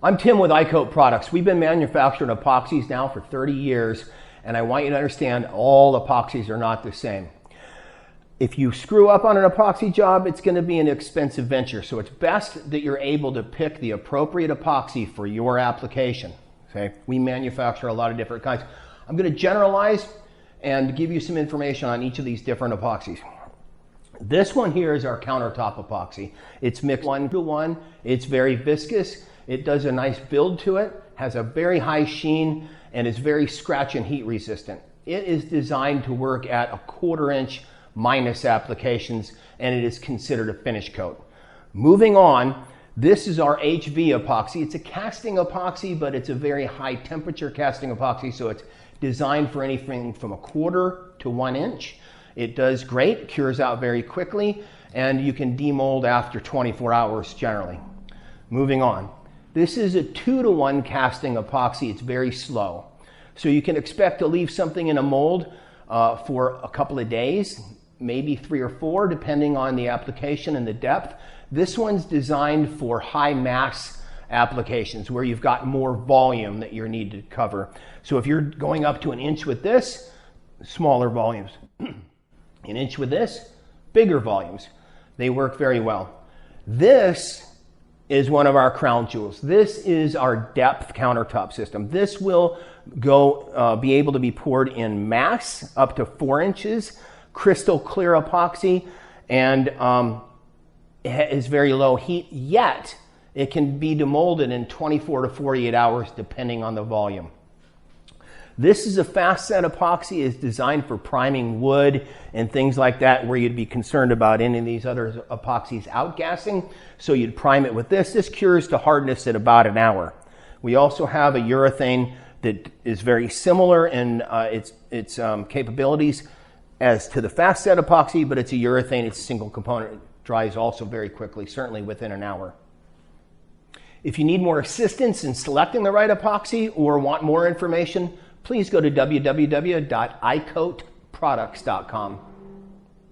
I'm Tim with iCoat Products. We've been manufacturing epoxies now for 30 years, and I want you to understand all epoxies are not the same. If you screw up on an epoxy job, it's going to be an expensive venture, so it's best that you're able to pick the appropriate epoxy for your application. Okay? We manufacture a lot of different kinds. I'm going to generalize and give you some information on each of these different epoxies. This one here is our countertop epoxy. It's mixed 1-to-1. It's very viscous. It does a nice build to it, has a very high sheen, and is very scratch and heat resistant. It is designed to work at a 1/4 inch minus applications, and it is considered a finish coat. Moving on, this is our HV epoxy. It's a casting epoxy, but it's a very high temperature casting epoxy, so it's designed for anything from a 1/4 to 1 inch. It does great, cures out very quickly, and you can demold after 24 hours generally. Moving on. This is a 2-to-1 casting epoxy. It's very slow. So you can expect to leave something in a mold for a couple of days, maybe 3 or 4, depending on the application and the depth. This one's designed for high mass applications where you've got more volume that you need to cover. So if you're going up to 1 inch with this, smaller volumes. 1 inch with this, bigger volumes. They work very well. This is one of our crown jewels. This is our depth countertop system. This will be able to be poured in mass up to 4 inches, crystal clear epoxy, and it is very low heat, yet it can be demolded in 24 to 48 hours depending on the volume. This is a fast set epoxy. It's designed for priming wood and things like that where you'd be concerned about any of these other epoxies outgassing. So you'd prime it with this. This cures to hardness at about an hour. We also have a urethane that is very similar in its capabilities as to the fast set epoxy, but it's a urethane. It's a single component. It dries also very quickly, certainly within an hour. If you need more assistance in selecting the right epoxy or want more information, please go to www.icoatproducts.com.